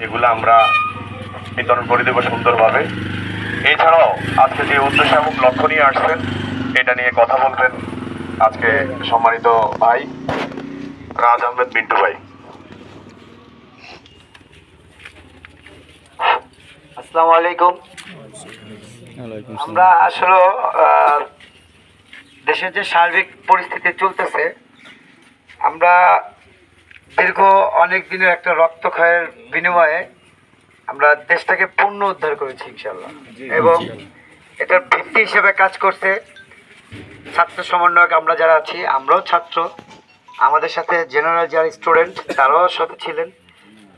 এগুলো আমরা বিতরণ করে দেবো সুন্দরভাবে। এছাড়াও আজকে যে উদ্দেশ্য এবং লক্ষ্য নিয়ে আসছেন এটা নিয়ে কথা বলবেন আজকে সম্মানিত ভাই রাজ আহমেদ মিন্টু ভাই। আসসালামু আলাইকুম। আমরা আসলে দেশের যে সার্বিক পরিস্থিতি চলতেছে, আমরা দীর্ঘ অনেক দিনের একটা রক্তক্ষয়ের বিনিময়ে আমরা দেশটাকে পূর্ণ উদ্ধার করেছি ইনশাল্লাহ, এবং এটার ভিত্তি হিসেবে কাজ করছে ছাত্র সমন্বয়ক। আমরা যারা আছি আমরাও ছাত্র, আমাদের সাথে জেনারেল যারা স্টুডেন্ট তারাও সাথে ছিলেন,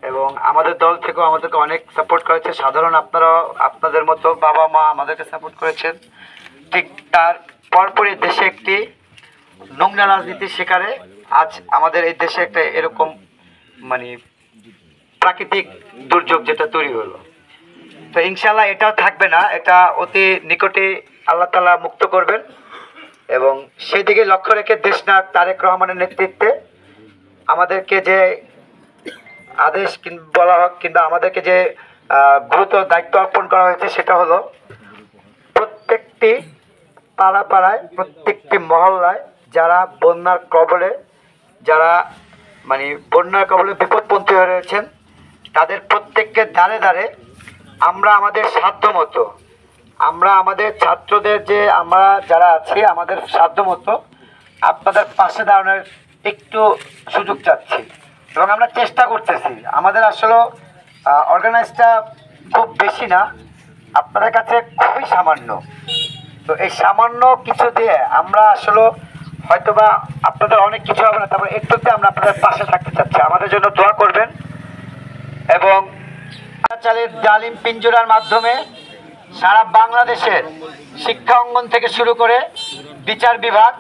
এবং আমাদের দল থেকেও আমাদেরকে অনেক সাপোর্ট করেছে। সাধারণ আপনারাও আপনাদের মতো বাবা মা আমাদেরকে সাপোর্ট করেছেন। ঠিক তার পরপরই দেশে একটি নোংরা রাজনীতির শিকারে আজ আমাদের এই দেশে একটা এরকম মানে প্রাকৃতিক দুর্যোগ যেটা তৈরি হলো। তো ইনশাল্লাহ এটাও থাকবে না, এটা অতি নিকটে আল্লাহ তাআলা মুক্ত করবেন, এবং সেই দিকে লক্ষ্য রেখে দেশনায়ক তারেক রহমানের নেতৃত্বে আমাদেরকে যে আদেশ বলা হোক কিংবা আমাদেরকে যে গুরুতর দায়িত্ব অর্পণ করা হয়েছে সেটা হলো প্রত্যেকটি পাড়া পাড়ায়, প্রত্যেকটি মহল্লায় যারা বন্যার কবলে, যারা মানে বন্যার কবলে বিপদপন্থী হয়ে রয়েছেন তাদের প্রত্যেককে দ্বারে দ্বারে আমরা আমাদের সাধ্য মতো, আমরা আমাদের ছাত্রদের যে আমরা যারা আছি আমাদের সাধ্য মতো আপনাদের পাশে দাঁড়ানোর একটু সুযোগ চাচ্ছি, এবং আমরা চেষ্টা করতেছি। আমাদের আসলে অর্গানাইজটা খুব বেশি না, আপনাদের কাছে খুবই সামান্য। তো এই সামান্য কিছু দিয়ে আমরা আসলে হয়তোবা আপনাদের অনেক কিছু হবে না, তারপরে একটুতে আমরা আপনাদের পাশে থাকতে চাচ্ছি। আমাদের জন্য দোয়া করবেন, এবং চালের জালিম পিঞ্জরার মাধ্যমে সারা বাংলাদেশের শিক্ষা অঙ্গন থেকে শুরু করে বিচার বিভাগ,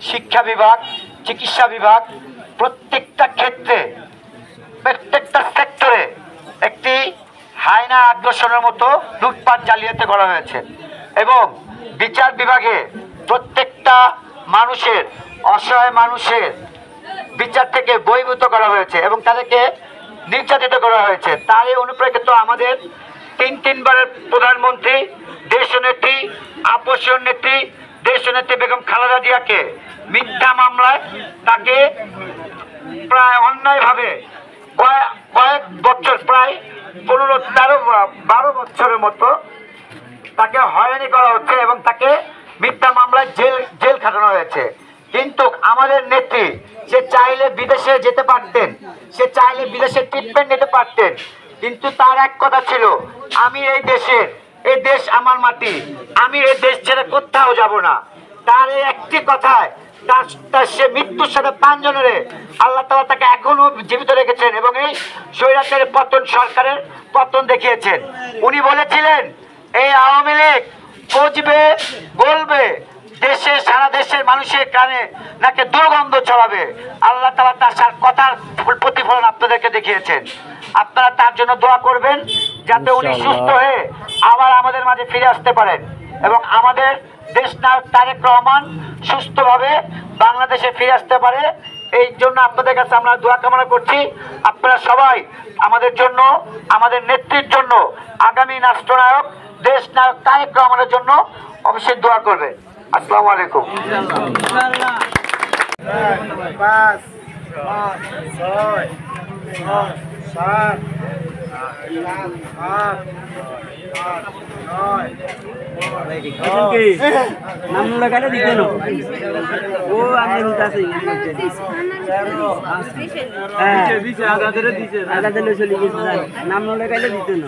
শিক্ষা বিভাগ, চিকিৎসা বিভাগ, প্রত্যেকটা ক্ষেত্রে প্রত্যেকটা সেক্টরে একটি হায়না আগ্রাসনের মতো লুটপাট জালিয়াতি করা হয়েছে, এবং বিচার বিভাগে প্রত্যেকটা মানুষের, অসহায় মানুষের বিচার থেকে বহির্ভূত করা হয়েছে এবং তাদেরকে নির্যাতিত করা হয়েছে। তারই অনুপ্রেক্ষিত আমাদের তিনবারের প্রধানমন্ত্রী, দেশনেত্রী, আপসীয় নেত্রী, দেশনেত্রী বেগম খালেদা জিয়াকে মিথ্যা মামলায় তাকে প্রায় অন্যায়ভাবে কয়েক বছর, প্রায় 12 বছরের মতো তাকে হয়রানি করা হচ্ছে এবং তাকে মিথ্যা মামলায় জেল খাটানো হয়েছে। কিন্তু আমাদের নেত্রী সে চাইলে বিদেশে যেতে পারতেন, সে চাইলে বিদেশে ট্রিটমেন্ট নিতে পারতেন, কিন্তু তার এক কথা ছিল, আমি এই দেশের, এই দেশ আমার মাটি, আমি এই দেশ ছেড়ে কোথাও যাব না। তার এই একটি কথায় তার সে মৃত্যুর সাথে প্রাঞ্জনে আল্লাহ তাআলা তাকে এখনো জীবিত রেখেছেন এবং এই স্বৈরাচারের পতন, সরকারের পতন দেখিয়েছেন। উনি বলেছিলেন এই আওয়ামী লীগ বুঝবে, বলবে, দেশে সারা দেশের মানুষের কানে নাকি দুর্গন্ধ ছড়াবে। আল্লাহ তাআলা তার কথার প্রতিফলন আপনাদেরকে দেখিয়েছেন। আপনারা তার জন্য দোয়া করবেন যাতে উনি সুস্থ হয়ে আবার আমাদের মাঝে ফিরে আসতে পারেন, এবং আমাদের দেশনায়ক তারেক রহমান সুস্থভাবে বাংলাদেশে ফিরে আসতে পারে। এই জন্য আপনাদের কাছে আমরা দোয়া কামনা করছি। আপনারা সবাই আমাদের জন্য, আমাদের নেত্রীর জন্য, আগামী রাষ্ট্রনায়ক দেশনায়ক তারেক রহমানের জন্য অবশ্যই দোয়া করবে। আসসালামু আলাইকুম। নাম লাগালে দিতে না ও আমি দিতাছি আগাদের চলে গেছে, নাম লাগাইলে দিতে না।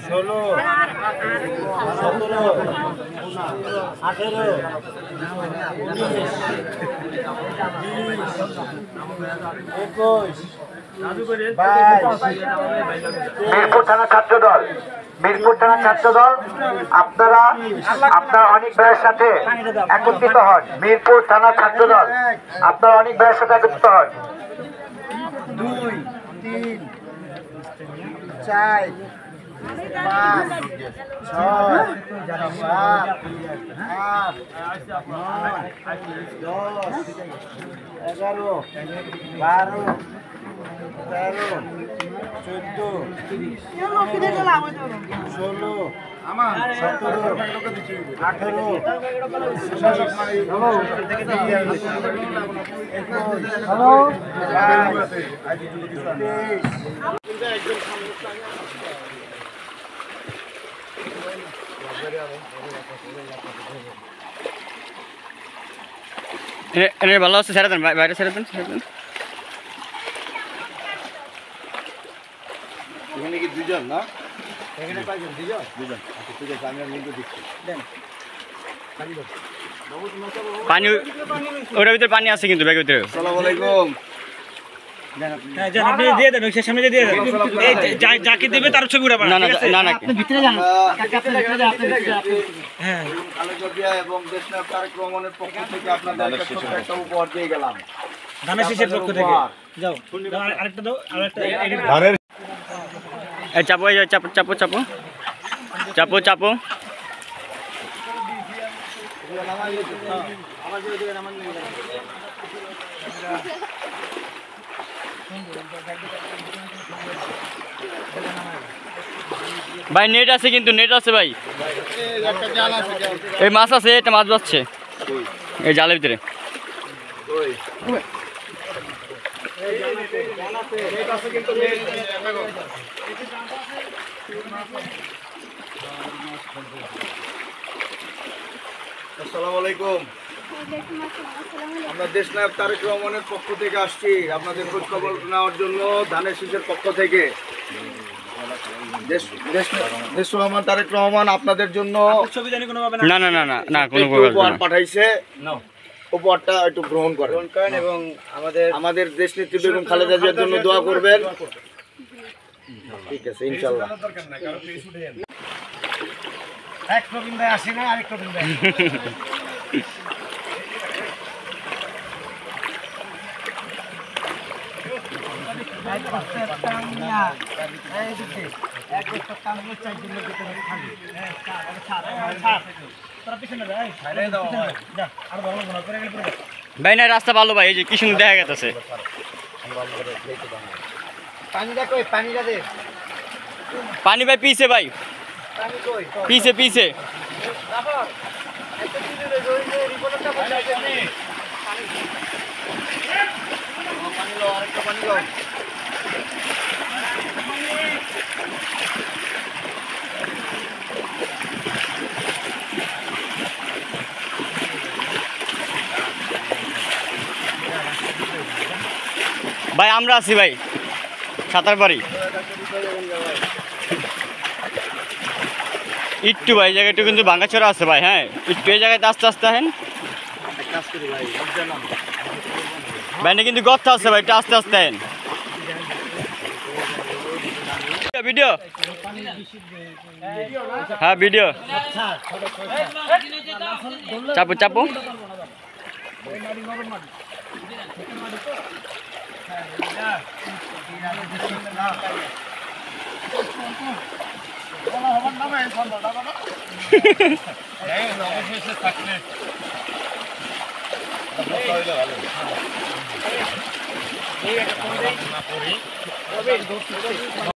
মিরপুর থানা ছাত্র দল, মিরপুর থানা ছাত্র দল, আপনারা অনেক ভাইয়ের সাথে একত্রিত হন। মিরপুর থানা ছাত্র দল, আপনারা অনেক ভাইয়ের সাথে একত্রিত হন। 2, 3, 4, 5, 6, 7, 8, 9, 10, 11, 12, 13, এনে ভালো আছে, ছেড়ে দেন, বাইরে ছেড়ে দেন, ছেড়ে দেন। এখানে কি দুজন না? এখানে কয়জন? দুজন? দুজন। আচ্ছা ঠিক আছে, আমি নিয়ে দিচ্ছি। দেন। পানি ওটার ভিতরে পানি আছে কিন্তু ব্যাগের ভিতরে। আসসালামু আলাইকুম। যাকে দেবে তার ছবি উঠাবেন না না না না খালেদা এবং দেশনায়ক তারেক রহমানের পক্ষ থেকে আপনাদের একটা উপহার দিয়ে গেলাম। ধানের শীষের পক্ষ থেকে যাও আরেকটা দাও, আরেকটা এই চাপো, এই চাপো চাপো চাপো চাপো চাপো। ভাই নেট আছে কিন্তু, নেট আছে ভাই, এই মাছ আছে, এটা মাছ বাজছে এই জালের ভিতরে। আসসালামু আলাইকুম। আমরা দেশনায়ক তারেক রহমানের পক্ষ থেকে আসছি আপনাদের খোঁজ খবর নেওয়ার জন্য। ধানের শীষের পক্ষ থেকে দেশ রহমান তারেক রহমান আপনাদের জন্য ছবি জানি কোনো ভাবে না না না না না কোনো একটি উপহার পাঠাইছে। উপহারটা একটু গ্রহণ করেন এবং আমাদের দেশ নেত্রী বেগম খালেদা জিয়ার জন্য দোয়া করবেন। ঠিক আছে ইনশাআল্লাহ। এক প্রবীণ ভাই আসে না, আরেক প্রবীণ ভাই। ভাই না রাস্তা ভালো ভাই, এই যে কি সুন্দর দেখা গেছে। পানিটা কই? পানিটা দে। পানি ভাই পিছে, ভাই পানি কই? পিছে পিছে। ভাই আমরা আছি ভাই, সাঁতার পারি একটু ভাই, জায়গায় একটু কিন্তু ভাঙাচোরা আছে ভাই। হ্যাঁ একটু এই জায়গায় আস্তে আস্তে আহেন ভাই, না কিন্তু গর্ত আছে ভাই, একটু আস্তে আস্তে আহেন। ভিডিও, হ্যাঁ ভিডিও চাপো চাপো।